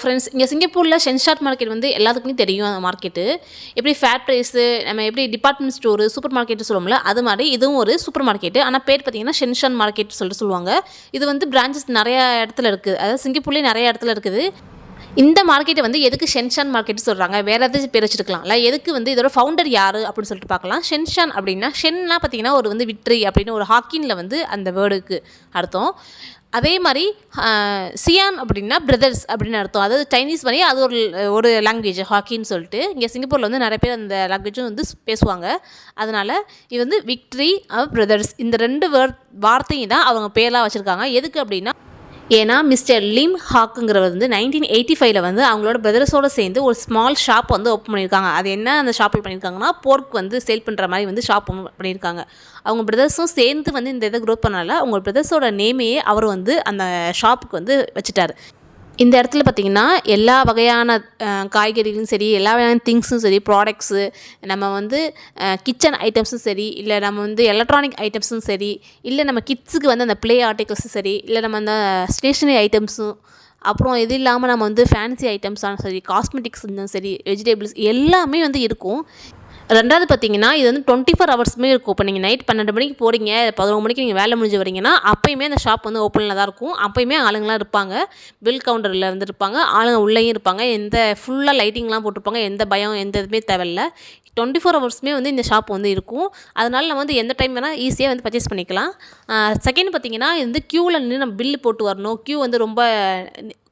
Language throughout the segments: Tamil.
ஃப்ரெண்ட்ஸ், இங்கே சிங்கப்பூரில் ஷென்ஷாட் மார்க்கெட் வந்து எல்லாத்துக்குமே தெரியும். அந்த மார்க்கெட்டு எப்படி ஃபேர் ப்ரைஸு, நம்ம எப்படி டிபார்ட்மெண்ட் ஸ்டோரு, சூப்பர் மார்க்கெட்டு சொல்லுவோம்ல, அது மாதிரி இதுவும் ஒரு சூப்பர் மார்க்கெட்டு. ஆனால் பேர் பார்த்தீங்கன்னா ஷென்ஷான் மார்க்கெட் சொல்லிட்டு சொல்லுவாங்க. இது வந்து பிரான்ச்சஸ் நிறையா இடத்துல இருக்குது. அதாவது சிங்கப்பூர்லேயே நிறைய இடத்துல இருக்குது. இந்த மார்க்கெட்டை வந்து எதுக்கு ஷென்ஷான் மார்க்கெட் சொல்கிறாங்க, வேறு ஏதாச்சும் பேர் வச்சுருக்கலாம்ல, எதுக்கு வந்து இதோட ஃபவுண்டர் யார் அப்படின்னு சொல்லிட்டு பார்க்கலாம். ஷென்ஷான் அப்படின்னா, ஷென்னா பார்த்தீங்கன்னா ஒரு வந்து விக்ட்ரி அப்படின்னு ஒரு ஹாக்கின்ல வந்து அந்த வேர்டுக்கு அர்த்தம். அதே மாதிரி சியான் அப்படின்னா பிரதர்ஸ் அப்படின்னு அர்த்தம். அதாவது சைனீஸ் மாதிரி அது ஒரு லாங்குவேஜ் ஹாக்கின்னு சொல்லிட்டு. இங்கே சிங்கப்பூரில் வந்து நிறைய பேர் அந்த லாங்குவேஜும் வந்து பேசுவாங்க. அதனால் இது வந்து விக்ட்ரி பிரதர்ஸ் இந்த 2 வார்த்தையும் தான் அவங்க பேரெலாம் வச்சுருக்காங்க. எதுக்கு அப்படின்னா, ஏன்னா மிஸ்டர் லிம் ஹாக்குங்கிறவர் வந்து 1985 வந்து அவங்களோட பிரதர்ஸோடு சேர்ந்து ஒரு ஸ்மால் ஷாப் வந்து ஓப்பன் பண்ணியிருக்காங்க. அது என்ன அந்த ஷாப்பில் பண்ணியிருக்காங்கன்னா, போர்க் வந்து சேல் பண்ணுற மாதிரி வந்து ஷாப் பண்ணியிருக்காங்க. அவங்க பிரதர்ஸும் சேர்ந்து வந்து இந்த இதை க்ரோத் பண்ணனால அவங்க பிரதர்ஸோட நேமையே அவர் வந்து அந்த ஷாப்புக்கு வந்து வச்சுட்டார். இந்த இடத்துல பார்த்திங்கன்னா எல்லா வகையான காய்கறிகளும் சரி, எல்லா வகையான திங்ஸும் சரி, ப்ராடக்ட்ஸு, நம்ம வந்து கிச்சன் ஐட்டம்ஸும் சரி, இல்லை நம்ம வந்து எலக்ட்ரானிக் ஐட்டம்ஸும் சரி, இல்லை நம்ம கிட்ஸுக்கு வந்து அந்த ப்ளே ஆர்டிகல்ஸும் சரி, இல்லை நம்ம அந்த ஸ்டேஷ்னரி ஐட்டம்ஸும், அப்புறம் இது இல்லாமல் நம்ம வந்து ஃபேன்சி ஐட்டம்ஸாலும் சரி, காஸ்மெட்டிக்ஸ் இருந்தாலும் சரி, வெஜிடபிள்ஸ் எல்லாமே வந்து இருக்கும். 2வது பார்த்தீங்கன்னா, இது வந்து 24 ஹவர்ஸுமே இருக்கும். இப்போ நீங்கள் நைட் 12 மணிக்கு போகிறீங்க, 11 மணிக்கு நீங்கள் வேலை முடிஞ்சு வரீங்கன்னா, அப்போயுமே அந்த ஷாப் வந்து ஓப்பனில் தான் இருக்கும். அப்போயுமே ஆளுங்களாம் இருப்பாங்க. பில் கவுண்டரில் வந்து இருப்பாங்க, ஆளுங்க உள்ளேயும் இருப்பாங்க. ஃபுல்லாக லைட்டிங்லாம் போட்டிருப்பாங்க. எந்த பயம் எந்த இதுவுமே தேவையில்ல. 24 ஹவர்ஸுமே வந்து இந்த ஷாப் வந்து இருக்கும். அதனால நம்ம வந்து எந்த டைம் வேணால் ஈஸியாக வந்து பர்ச்சேஸ் பண்ணிக்கலாம். செகண்ட் பார்த்தீங்கன்னா, இது வந்து க்யூவில் நின்று நம்ம பில்லு போட்டு வரணும். க்யூ வந்து ரொம்ப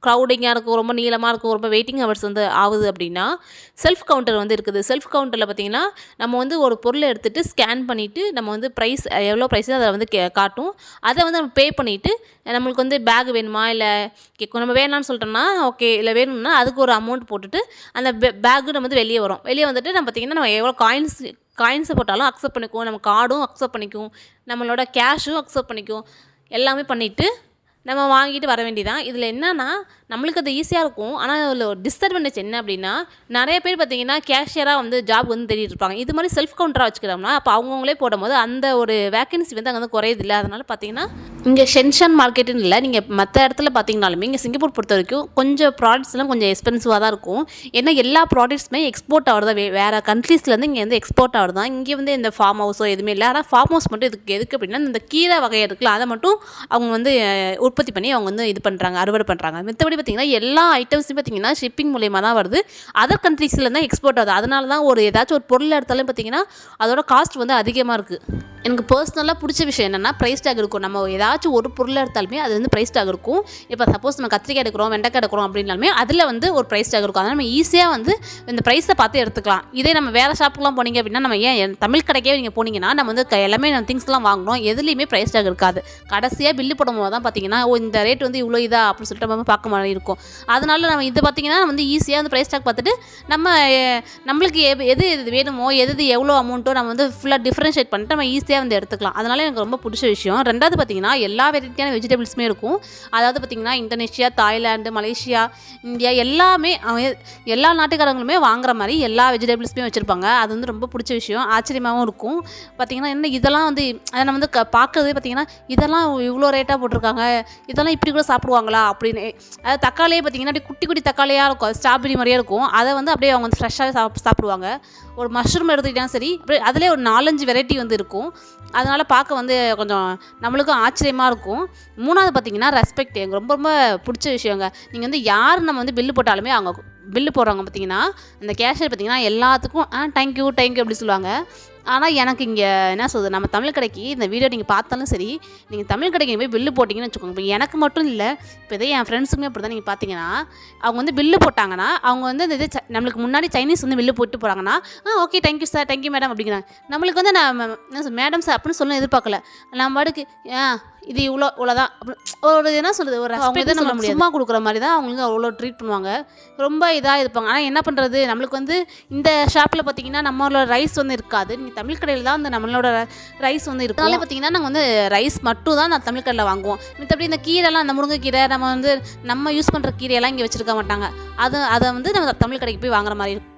க்ரௌடிங்காக இருக்கும், ரொம்ப நீளமாக இருக்கும், ரொம்ப வெயிட்டிங் ஹவர்ஸ் வந்து ஆகுது அப்படின்னா, செல்ஃப் கவுண்டர் வந்து இருக்குது. செல்ஃப் கவுண்டரில் பார்த்திங்கன்னா, நம்ம வந்து ஒரு பொருளை எடுத்துகிட்டு ஸ்கேன் பண்ணிவிட்டு நம்ம வந்து ப்ரைஸ் எவ்வளோ ப்ரைஸு அதை வந்து காட்டும். அதை வந்து நம்ம பே பண்ணிவிட்டு நம்மளுக்கு வந்து பேக் வேணுமா, இல்லை நம்ம வேணான்னு சொல்லிட்டோம்னா ஓகே, இல்லை வேணும்னா அதுக்கு ஒரு அமௌண்ட் போட்டுட்டு அந்த பேக்கு நம்ம வந்து வெளியே வரும். வெளியே வந்துட்டு நம்ம பார்த்திங்கன்னா நம்ம எவ்வளோ காயின்ஸை போட்டாலும் அக்செப்ட் பண்ணிக்கும், நம்ம கார்டும் அக்செப்ட் பண்ணிக்கும், நம்மளோட கேஷும் அக்செப்ட் பண்ணிக்கும். எல்லாமே பண்ணிவிட்டு நம்ம வாங்கிட்டு வர வேண்டியதான். இதில் என்னென்னா, நம்மளுக்கு அது ஈஸியாக இருக்கும். ஆனால் அதில் ஒரு டிஸ்அட்வான்டேஜ் என்ன அப்படின்னா, நிறைய பேர் பார்த்திங்கன்னா கேஷியராக வந்து ஜாப் வந்து தேடிட்டு இருப்பாங்க. இது மாதிரி செல்ஃப் கவுண்டராக வச்சுக்கிறோம்னா, அப்போ அவங்கவுங்களே போடும்போது அந்த ஒரு வேக்கன்சி வந்து அங்கே வந்து குறையுதில்லை. அதனால் பார்த்திங்கன்னா, இங்கே ஷென்ஷான் மார்க்கெட்டுன்னு இல்லை, நீங்கள் மற்ற இடத்துல பார்த்திங்கனாலுமே இங்கே சிங்கப்பூர் பொறுத்த வரைக்கும் கொஞ்சம் ப்ராடக்ட்ஸ்லாம் கொஞ்சம் எக்ஸ்பென்சிவாக தான் இருக்கும். ஏன்னா எல்லா ப்ராடக்ட்ஸுமே எக்ஸ்போர்ட் ஆகிறது தான். வேறு கண்ட்ரீஸ்லேருந்து இங்கே வந்து எக்ஸ்போர்ட் ஆகிறது தான். இங்கே வந்து இந்த ஃபார்ம் ஹவுஸோ எதுவுமே இல்லை. ஆனால் ஃபார்ம் ஹவுஸ் மட்டும் எதுக்கு அப்படின்னா, இந்த கீரை வகை இருக்குல்ல, அதை மட்டும் அவங்க வந்து உற்பத்தி பண்ணி அவங்க வந்து இது பண்ணுறாங்க, அறுவடை பண்ணுறாங்க. மற்றபடி பார்த்திங்கன்னா எல்லா ஐட்டம்ஸும் பார்த்திங்கன்னா ஷிப்பிங் மூலியமாக தான் வருது. அதர் கண்ட்ரீஸில் தான் எக்ஸ்போர்ட் ஆகுது. அதனால தான் ஏதாச்சும் ஒரு பொருள் எடுத்தாலும் பார்த்திங்கன்னா அதோட காஸ்ட் வந்து அதிகமாக இருக்குது. எனக்கு பர்சனலாக பிடிச்ச விஷயம் என்னென்னா, ப்ரைஸ் டேக் இருக்கும். நம்ம ஏதாச்சும் ஒரு பொருள் எடுத்தாலுமே அது வந்து ப்ரைஸ் டேக் இருக்கும். இப்போ சப்போஸ் நம்ம கத்திரிக்காய் எடுக்கிறோம், வெண்டைக்காய் எடுக்கிறோம் அப்படின்னாலுமே அதில் வந்து ஒரு ப்ரைஸ் டேக் இருக்கும். அதனால் நம்ம ஈஸியாக வந்து இந்த ப்ரைஸை பார்த்து எடுத்துக்கலாம். இதே நம்ம வேறு ஷாப்புக்குலாம் போனீங்க அப்படின்னா, நம்ம ஏன் தமிழ் கடைக்கே நீங்கள் போனீங்கன்னா நம்ம வந்து எல்லாமே நம்ம திங்ஸ்லாம் வாங்கணும், எதுலேயுமே ப்ரைஸ் டேக் இருக்காது. கடைசியாக பில்லு போடும்போது தான் பார்த்திங்கன்னா, இந்த ரேட் வந்து இவ்வளோ இதா அப்படின்னு சொல்லிட்டு நம்ம பார்க்க மாதிரி இருக்கும். அதனால நம்ம இது பார்த்திங்கன்னா வந்து ஈஸியாக வந்து ப்ரைஸ் டேக் பார்த்துட்டு நம்மளுக்கு எது வேணுமோ, எது எவ்வளோ அமௌண்ட்டோ நம்ம வந்து ஃபுல்லாக டிஃப்ரென்ஷியேட் பண்ணிட்டு நம்ம ஈஸியாக வந்து எடுத்துக்கலாம். அதனால் எனக்கு ரொம்ப பிடிச்ச விஷயம். 2வது பார்த்திங்கன்னா, எல்லா வெரைட்டியான வெஜிடபிள்ஸுமே இருக்கும். அதாவது பார்த்திங்கன்னா, இந்தோனேஷியா, தாய்லாந்து, மலேசியா, இந்தியா எல்லாமே எல்லா நாட்டுக்காரங்களுமே வாங்குற மாதிரி எல்லா வெஜிடபிள்ஸுமே வச்சுருப்பாங்க. அது வந்து ரொம்ப பிடிச்ச விஷயம். ஆச்சரியமாகவும் இருக்கும். பார்த்திங்கன்னா, என்ன இதெல்லாம் வந்து அதை நம்ம வந்து பார்க்குறதே பார்த்திங்கன்னா, இதெல்லாம் இவ்வளோ ரேட்டாக போட்டிருக்காங்க, இதெல்லாம் இப்படி கூட சாப்பிடுவாங்களா அப்படின்னு. அதாவது தக்காளியே பார்த்திங்கன்னா அப்படி குட்டி குட்டி தக்காளியாக இருக்கும், ஸ்ட்ராபெரி மாதிரியே இருக்கும். அதை வந்து அப்படியே அவங்க வந்து ஃப்ரெஷ்ஷாக சாப்பிடுவாங்க. ஒரு மஷ்ரூம் எடுத்துக்கிட்டாலும் சரி, அப்படியே அதிலே ஒரு 4-5 வெரைட்டி வந்து இருக்கும். அதனால் பார்க்க வந்து கொஞ்சம் நம்மளுக்கும் ஆச்சரியமாக இருக்கும். 3வது பார்த்திங்கன்னா ரெஸ்பெக்ட். எனக்கு ரொம்ப ரொம்ப பிடிச்ச விஷயங்க. நீங்கள் வந்து யார் நம்ம வந்து பில்லு போட்டாலுமே அவங்க பில்லு போடுறவங்க பார்த்திங்கன்னா, அந்த கேஷியர் பார்த்திங்கன்னா எல்லாத்துக்கும் தேங்க்யூ அப்படி சொல்லுவாங்க. ஆனால் எனக்கு இங்கே என்ன சொல்கிறது, நம்ம தமிழ் கடைக்கு இந்த வீடியோ நீங்கள் பார்த்தாலும் சரி, நீங்கள் தமிழ் கடைக்கு போய் பில்லு போட்டிங்கன்னு வச்சுக்கோங்க. இப்போ எனக்கு மட்டும் இல்லை, இப்போ இதே என் ஃப்ரெண்ட்ஸுக்குமே அப்படி தான். நீங்கள் பார்த்தீங்கன்னா அவங்க வந்து பில்லு போட்டாங்கன்னா அவங்க வந்து இந்த இது நம்மளுக்கு முன்னாடி சைனீஸ் வந்து பில்லு போட்டு போகிறாங்கன்னா, okay thank you sir, thank you madam அப்படிங்கிறாங்க. நம்மளுக்கு வந்து நான் மேடம் சார் அப்படின்னு சொல்ல எதிர்பார்க்கல. நம்ம பாட்டுக்கு இது இவ்வளோதான் ஒரு என்ன சொல்கிறது, ஒரு அவங்க இதை நம்ம சும்மா கொடுக்குற மாதிரி தான் அவங்களுக்கு அவ்வளோ ட்ரீட் பண்ணுவாங்க. ரொம்ப இதாக இருப்பாங்க. ஆனால் என்ன பண்ணுறது, நம்மளுக்கு வந்து இந்த ஷாப்பில் பார்த்திங்கன்னா நம்மளோட ரைஸ் வந்து இருக்காது. நீங்கள் தமிழ் கடையில் தான் அந்த நம்மளோட ரைஸ் வந்து இருக்கும். அதனால் பார்த்திங்கன்னா நாங்கள் வந்து ரைஸ் மட்டும் தான் நான் தமிழ் கடையில் வாங்குவோம். மற்றபடி இந்த கீரைலாம், அந்த முருங்கைக்கீரை, நம்ம யூஸ் பண்ணுற கீரையெல்லாம் இங்கே வச்சுருக்க மாட்டாங்க. அதை வந்து நம்ம தமிழ் கடைக்கு போய் வாங்குற மாதிரி இருக்கும்.